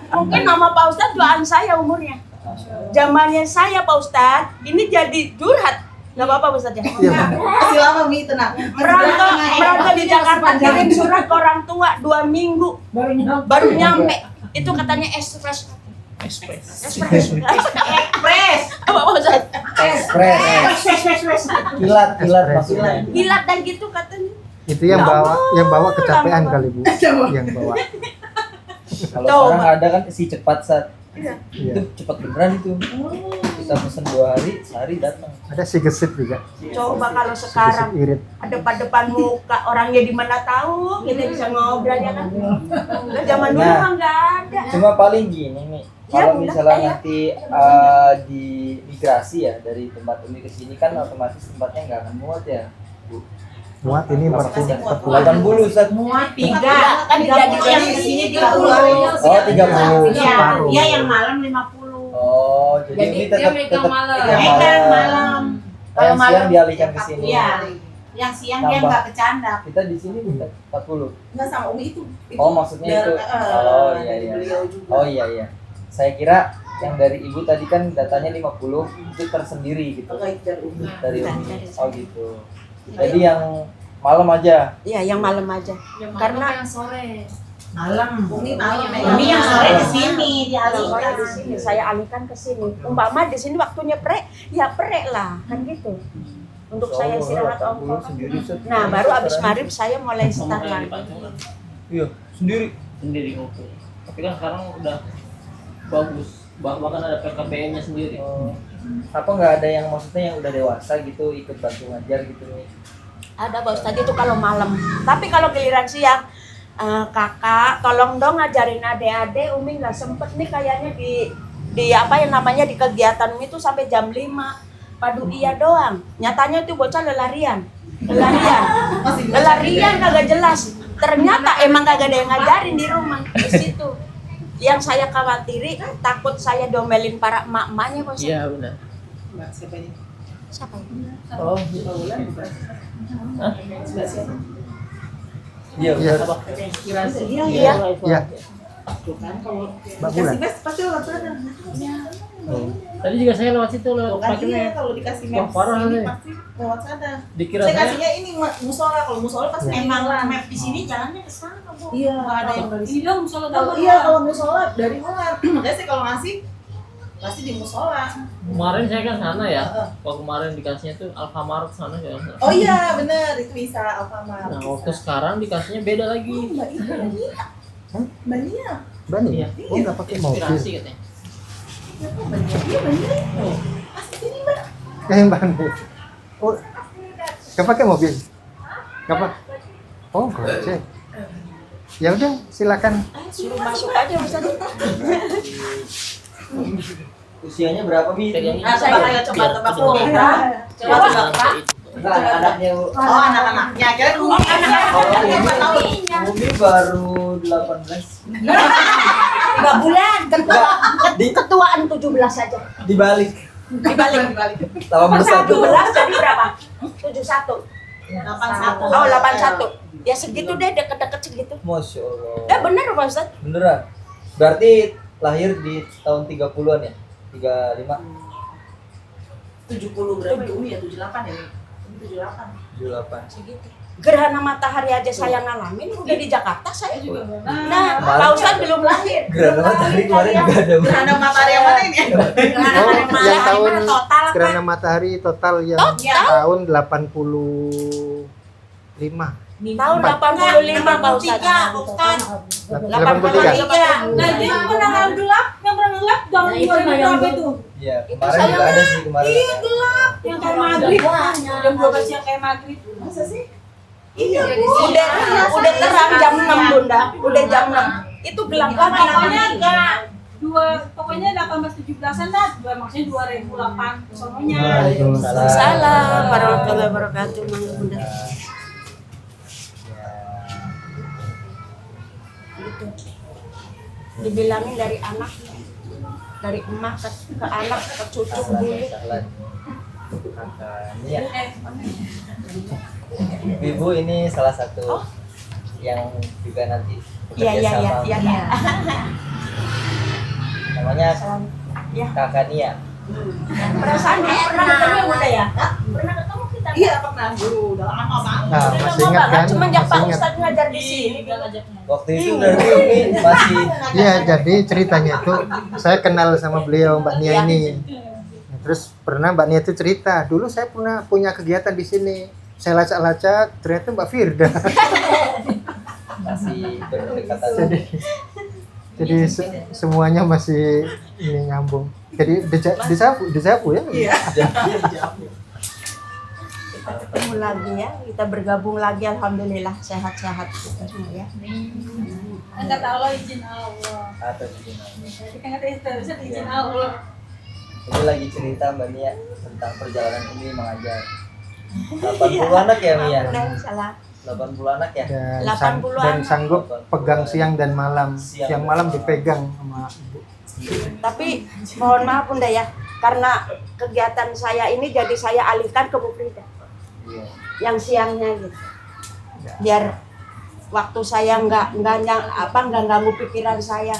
Mungkin nama Pak Ustadz doaan saya umurnya. Zamannya saya Pak Ustadz, ini jadi curhat. Nggak apa-apa Pak Ustadz ya? Iya. Masih lama Mi tenang. Merantau di Jakarta kirim surat ke orang tua 2 minggu baru nyampe. Itu katanya express. Express. Express. Apa Pak Ustadz? Express. Kilat maksudnya. Gilat dan gitu katanya. Itu yang bawa kecapean kali Bu. Yang bawa. Kalau Coba. sekarang ada kan si cepat saat Iya. itu cepat beneran itu. Kita pesen 2 hari, sehari datang. Ada si gesit juga. Coba kalau Si sekarang gesit irit. depan muka orangnya di mana tahu kita bisa ngobrol ya kan. Nah, zaman dulu Nah. mah nggak ada. Cuma paling gini nih, Ya, kalau udah, misalnya ya. nanti di migrasi ya dari tempat ini ke sini kan otomatis tempatnya nggak akan muat ya. Muat ini 80 Ustaz. Muat Tiga, kan jadi jadi yang yang kesini 30. 30. Oh, 30. Iya, Separuh. dia yang malam 50. Oh, jadi Jadi ini dia tetap megang tetap malam. yang Megang malam. malam. Kalau yang siang dialihkan ke sini. Iya. Yang siang dia Tambah. nggak bercanda. Kita di sini minta 40. Nggak sama Umi itu. Oh, maksudnya itu. Oh, iya dari iya. beliau juga. Oh iya iya. Saya kira yang dari Ibu tadi kan datanya 50 itu tersendiri gitu. Oke, dari Umi. Dari Bukan, Umi. dari Oh gitu. Jadi yang malam aja. Iya, yang malam aja. Karena yang sore. Malam. Umi malam. Umi Umi yang sore malam. di sini kalau dialihkan. di sini saya alihkan ke sini. Umpama di sini waktunya prek, ya prek lah, kan gitu. Untuk saya istirahat ongkos. Sendiri Ustaz. Nah, baru habis maghrib saya mulai start lagi. Iya, sendiri. Sendiri ngopi. Tapi kan sekarang udah bagus. Bahkan ada PKPM-nya sendiri. Oh. Apa nggak ada yang maksudnya yang udah dewasa gitu ikut bantu ngajar gitu nih? Ada Pak Ustadz itu kalau malam. Tapi kalau giliran siang, kakak tolong dong ngajarin adik-adik. Umi nggak sempet nih kayaknya di apa yang namanya di kegiatan Umi itu sampai jam 5. Padu iya doang. Nyatanya itu bocah lelarian. Lelarian kagak jelas. Ternyata emang kagak ada yang ngajarin di rumah di situ. Yang saya khawatiri takut saya domelin para emak-emaknya Pak Ustadz. Iya benar. Mbak, siapa ini? Siapa ini? Oh, Hah? Iya, Iya. Ustaz. Apa? Iya, Iya. Iya. Tuh kan kalau Mbak dikasih Bulan. best pasti lewat sana. Tadi juga saya lewat situ Tuh lewat kan parkirnya. iya, kalau dikasih Wah, map parah sini nih. pasti lewat sana. Dikira Saya saya kasihnya ini musola, kalau musola pasti Emang jalan. map di sini jalannya ke sana, Bu. Iya, nggak ada yang dari Ini sini. dong musola Kalau dapur. iya kalau musola dari luar. Makanya saya kalau ngasih pasti di musola. kemarin saya kan sana ya. Waktu kemarin dikasihnya tuh Alfamart sana ya. Oh iya benar itu bisa Alfamart. Nah, waktu sekarang dikasihnya beda lagi. Mbak Nia. Mbak Nia. Bani. Iya. Oh, nggak pakai mobil. Inspirasi katanya. Ya, kok Mbak Nia? Iya Mbak Nia. Pasti sini Mbak. Bani. Oh, nggak pakai mobil. Nggak pak. Oh, gojek. Ya udah, silakan. Suruh masuk aja Ustadz. Usianya berapa Bi? Nah, coba ayo coba tebak dulu. Coba tebak Pak. Enggak, anak-anaknya. Oh anak-anaknya. Kira Umi anak-anaknya. Umi baru 18. 3 bulan. Di Ketuaan 17 aja. dibalik. Dibalik. Tambah bersatu. 17 jadi berapa? 71. 81. Oh, 81. Ya segitu deh, deket-deket segitu. Masya Allah. Bener Pak Ustadz? Beneran. Berarti lahir di tahun 30-an ya? 35, 70 berapa Umi ya? 78 ya? Umi 78. 78. Segitu. Gerhana matahari aja saya ngalamin, udah di Jakarta saya. Nah, Kemarin Pak Ustadz belum lahir. Gerhana matahari kemarin juga ada. Gerhana matahari yang mana ini? Gerhana Oh, matahari yang tahun mana total kan? gerhana matahari total yang tahun 85. Tahun 85 Pak Ustadz. 83. Nah, itu yang pernah gelap, tahun 2000 berapa itu? Iya, kemarin juga ada sih kemarin. Yang kayak maghrib. Jam 12 siang kayak maghrib. Masa sih? Iya, udah terang jam 6 Bunda, udah jam 6. Itu gelap lagi Pokoknya namanya. pokoknya 18-17an dah, maksudnya 2008 sononya. Waalaikumsalam warahmatullahi wabarakatuh, Mang Bunda. Gitu. Dibilangin dari anak, dari emak ke anak ke cucu bulu. Iya. Ibu ini salah satu yang juga nanti Iya, bekerja iya, sama. iya, iya. Namanya Ya. Kakak Nia. Perasaan dulu pernah ketemu ya Bunda ya? Pernah ketemu kita? Iya pernah dulu, udah lama banget. Nah, Udah masih lama ingat banget, kan? cuman jak Pak Masih ingat. Ustadz ngajar di sini. Waktu itu berarti Umi masih Iya, jadi ceritanya itu saya kenal sama beliau Mbak Nia ini. Nah, terus pernah Mbak Nia itu cerita, dulu saya pernah punya kegiatan di sini. Saya lacak-lacak, ternyata Mbak Firda. masih berdekatan. Jadi Jadi semuanya masih ini nyambung. Jadi dejavu ya. Iya. Kita ketemu lagi ya, kita bergabung lagi, alhamdulillah sehat-sehat kita semua ya. Enggak tahu lo izin Allah. Atas izin Allah. Kita nggak tahu bisa izin Allah. Ini lagi cerita Mbak Nia tentang perjalanan ini mengajar. 80 anak ya Mia? Salah. 80 anak ya? Dan sanggup pegang siang dan malam. Siang malam dipegang sama ibu. Tapi mohon maaf Bunda ya, karena kegiatan saya ini jadi saya alihkan ke Bu Frida. Iya. Yang siangnya gitu. Biar waktu saya nggak ganggu pikiran saya.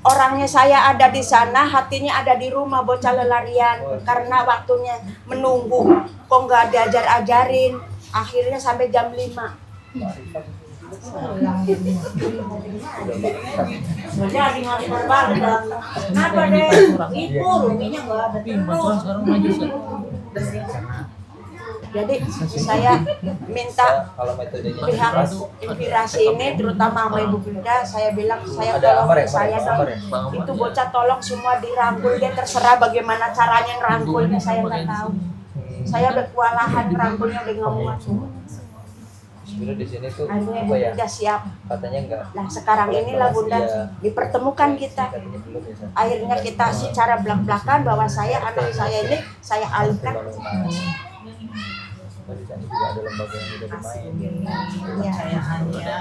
Orangnya saya ada di sana, hatinya ada di rumah bocah lelarian. Karena waktunya menunggu, kok nggak diajar-ajarin. Akhirnya sampai jam 5. Jadi ngajar banget. Kenapa deh? Itu ruminya nggak ada terus. Sekarang maju Jadi saya minta Kalau metodenya pihak inspirasi ini terutama sama Ibu Frida, saya bilang saya tolong saya dong, itu bocah tolong semua dirangkul, dia terserah bagaimana caranya ngerangkulnya saya nggak tahu. Saya udah kewalahan ngerangkulnya udah nggak muat semua. Sebenarnya di sini tuh Akhirnya apa Ibu ya? Frida siap. Katanya enggak. Nah sekarang inilah Bunda dipertemukan kita. Katanya belum ya. San? Akhirnya kita secara belak-belakan bahwa anak saya ini saya alihkan. Di sana juga ada lembaga yang udah bermain. Ya. Kepercayaannya.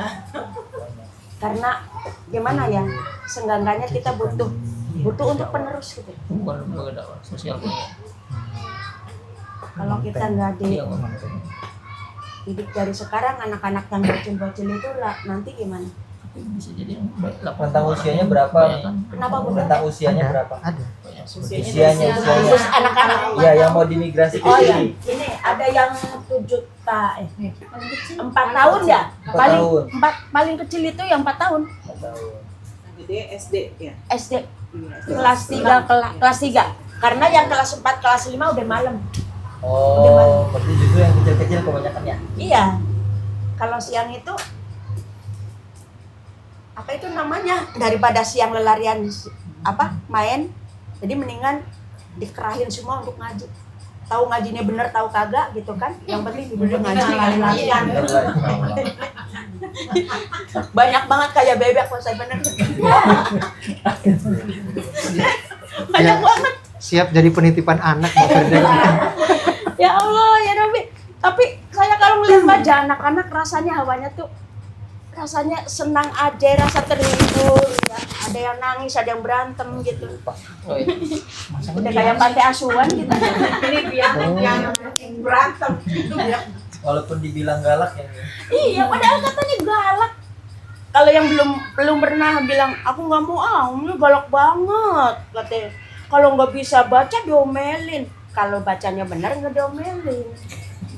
Karena gimana ya, seenggaknya kita butuh untuk penerus gitu. bukan lembaga dakwah sosial punya. Kalau kita nggak didik dari sekarang, anak-anak yang bocil-bocil itu lah nanti gimana? Bisa jadi Rentang usianya berapa? Kenapa Bunda? Rentang usianya berapa? Ada. Usianya. Terus anak-anak Ya, yang mau dimigrasi ke oh ya, sini. ini ada yang 4 tahun ya? 4 Paling tahun. paling kecil itu yang 4 tahun. 4 tahun. Jadi SD ya. SD kelas 3 kelas 3. Karena yang kelas 4 kelas 5 udah malam. Oh, berarti justru yang kecil-kecil kebanyakan ya? Iya. Kalau siang itu apa itu namanya? Daripada siang lelarian main. Jadi mendingan dikerahin semua untuk ngaji. Tahu ngajinya bener tahu kagak gitu kan? Yang penting udah ngaji lari-larian. Banyak banget kayak bebek kalau saya bener. Banyak banget. Siap jadi penitipan anak Mbak Firda. Ya Allah ya Rabbi. Tapi saya kalau melihat wajah anak-anak rasanya hawanya tuh rasanya senang aja, rasa terhibur ya. Ada yang nangis, ada yang berantem gitu. Oh iya. Udah kayak pantai asuhan gitu. Ini biar yang berantem itu ya. Walaupun dibilang galak ya. Iya, padahal katanya galak. Kalau yang belum pernah bilang aku nggak mau, ini galak banget katanya. Kalau nggak bisa baca diomelin. Kalau bacanya benar nggak diomelin.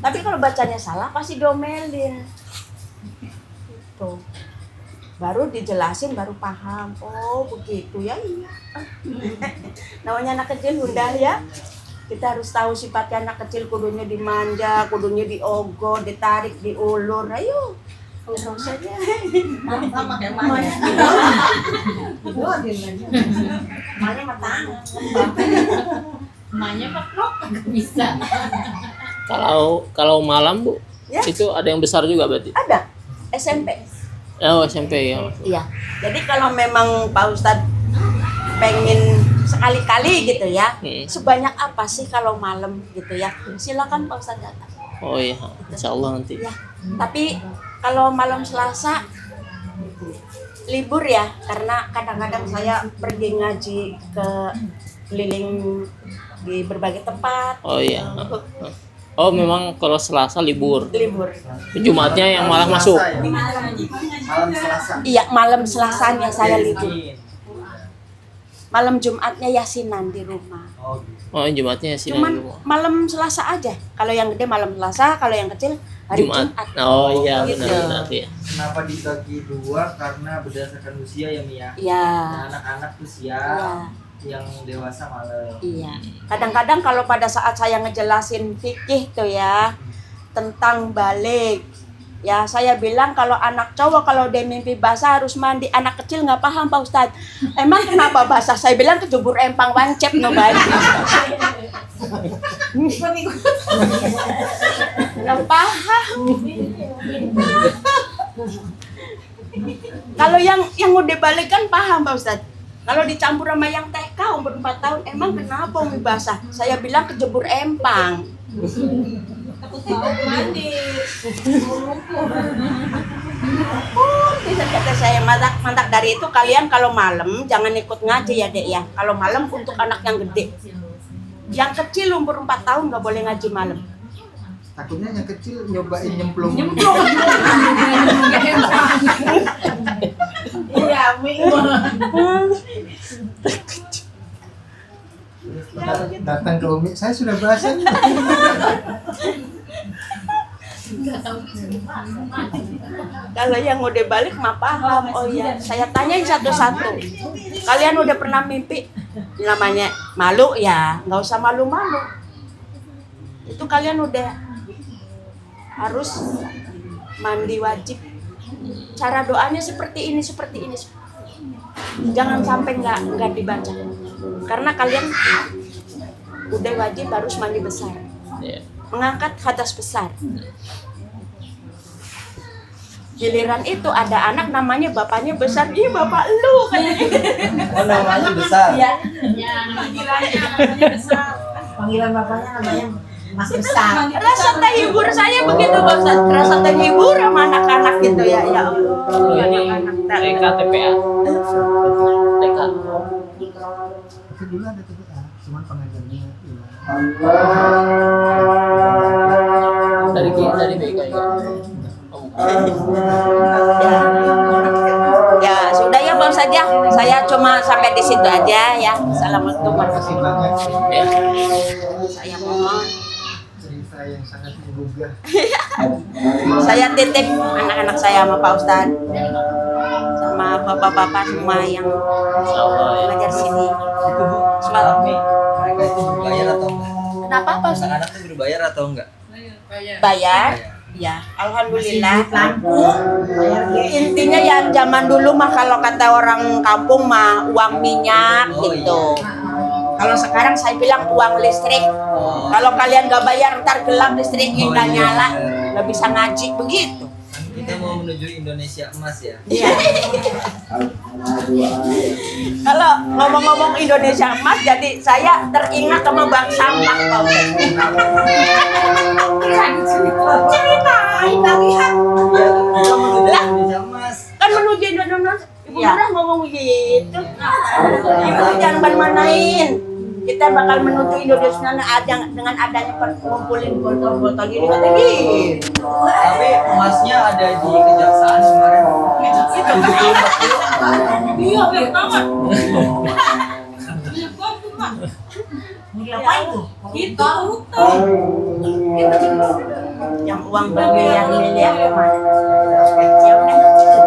Tapi kalau bacanya salah pasti diomelin. Tuh. Baru dijelasin baru paham. Oh begitu ya, iya. Namanya anak kecil Bunda ya. Kita harus tahu sifatnya anak kecil, kudunya dimanja, kudunya diogoh, ditarik, diulur. Ayo. Urus saja. Sama kayak mamanya. Mamanya matang. Emaknya paklok nggak bisa. Kalau malam Bu, Ya. itu ada yang besar juga berarti. Ada SMP. Oh SMP ya. Iya. Jadi kalau memang Pak Ustadz pengen sekali-kali gitu ya, sebanyak apa sih kalau malam gitu ya? Silakan Pak Ustadz datang. Oh iya, insya Allah nanti. Ya. Tapi kalau malam Selasa libur ya, karena kadang-kadang saya pergi ngaji ke keliling di berbagai tempat. Oh iya. Oh memang kalau Selasa libur. Libur. Jumatnya yang malah masuk. Malam Selasa. Iya, malam Selasanya saya libur. Malam Jumatnya yasinan di rumah. Oh, gitu. Oh Jumatnya sih. Cuman malam Selasa aja. Kalau yang gede malam Selasa, kalau yang kecil hari Jumat. Oh iya Gitu. benar ya. Kenapa dibagi dua? Karena berdasarkan usia ya Mia. Iya. Nah, anak-anak tuh siang, Iya. yang dewasa malam. Iya. Kadang-kadang kalau pada saat saya ngejelasin fikih tuh ya tentang balik, Ya saya bilang kalau anak cowok kalau dia mimpi basah harus mandi. Anak kecil nggak paham Pak Ustadz. Emang kenapa basah? Saya bilang kejebur empang wancep no baik. Nggak paham. Kalau yang udah balik kan paham Pak Ustadz. Kalau dicampur sama yang TK umur 4 tahun, emang kenapa umi basah? Saya bilang kejebur empang. Mandi. Bisa kata saya mantap dari itu kalian kalau malam jangan ikut ngaji ya Dek ya. Kalau malam untuk anak yang gede. Yang kecil umur 4 tahun nggak boleh ngaji malam. Takutnya yang kecil nyobain nyemplung. Iya, Datang ke Umi, saya sudah bahasa. Kalau yang udah balik mah paham. Oh iya, saya tanyain satu-satu. Kalian udah pernah mimpi namanya malu ya, nggak usah malu-malu. Itu kalian udah harus mandi wajib. Cara doanya seperti ini. Jangan sampai nggak dibaca. Karena kalian udah wajib harus mandi besar. Mengangkat hadas besar. Giliran itu ada anak namanya bapaknya besar. Ih bapak lu katanya. Oh namanya besar. Iya. panggilannya namanya besar. Panggilan bapaknya namanya Mas Besar. Rasa terhibur saya begitu Pak Ustaz. Rasa terhibur sama anak-anak gitu ya. Ya Allah. Anak-anak TK TPA. TK. Tapi dulu ada TPA, cuman pengajarnya hilang. Dari BK ya. Ya sudah ya Pak Ustaz ya. Saya cuma sampai di situ aja ya. Assalamualaikum Terima kasih warahmatullahi banyak. Ya. wabarakatuh. Saya mohon. Cerita yang sangat menggugah. Saya titip anak-anak saya sama Pak Ustaz. Sama bapak-bapak semua yang mengajar sini. Itu Bu, Semalam. mereka itu berbayar atau enggak? Kenapa Pak Ustaz? Anak-anak itu berbayar atau enggak? Bayar? Ya, alhamdulillah. Intinya ya zaman dulu mah kalau kata orang kampung mah uang minyak Oh, gitu. iya. Kalau sekarang saya bilang uang listrik. Oh, Kalau kalian gak bayar ntar gelap listriknya nggak iya. nyala, nggak bisa ngaji begitu. kita mau menuju Indonesia emas ya. Iya. Kalau ngomong-ngomong Indonesia emas, jadi saya teringat sama bank sampah Pak Ustaz. Ceritain lagi Iya, kita menuju Indonesia emas. kan menuju Indonesia. Ibu Nurah ngomong begitu. Ibu jangan main-main. Kita bakal menuju Indonesia dengan adanya ngumpulin botol-botol gini kata gitu. Tapi emasnya ada di kejaksaan kemarin. Iya, banyak banget. Ngapain tuh? Itu utang. Yang uang bermiliar-miliar kemana? Ya udah.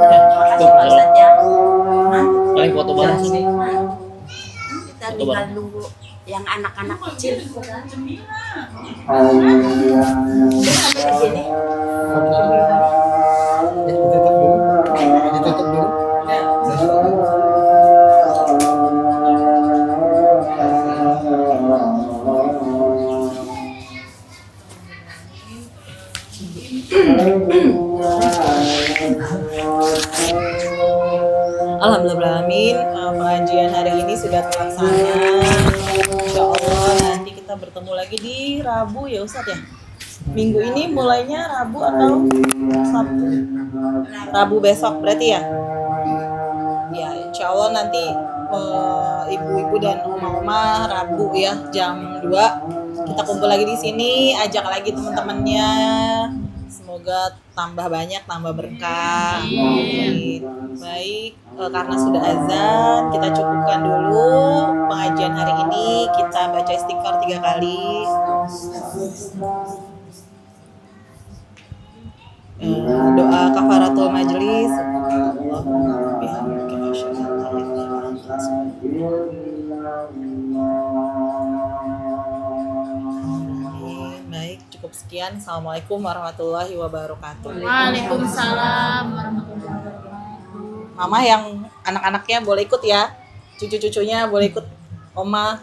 Terima kasih Pak Ustaz ya. Paling foto bareng sini. Kita tinggal nunggu yang anak-anak kecil. Sampai di sini. Ditutup dulu. Ditutup dulu. Alhamdulillahirrahmanirrahim, pengajian hari ini sudah terlaksana. Insya Allah nanti kita bertemu lagi di Rabu ya Ustadz ya. Minggu ini mulainya Rabu atau Sabtu? Rabu besok berarti ya. Ya insya Allah nanti ibu-ibu dan oma-oma Rabu ya jam 2 kita kumpul lagi di sini. Ajak lagi teman-temannya. Semoga tambah banyak, tambah berkah. Amin. Baik, karena sudah azan, kita cukupkan dulu pengajian hari ini. Kita baca istighfar 3 kali. Doa kafaratul majelis. Allahumma bihamdika asyhadu an la ilaha illa anta astaghfiruka. Baik, cukup sekian. Assalamualaikum warahmatullahi wabarakatuh. Waalaikumsalam warahmatullahi wabarakatuh. Mama yang anak-anaknya boleh ikut ya, cucu-cucunya boleh ikut Oma.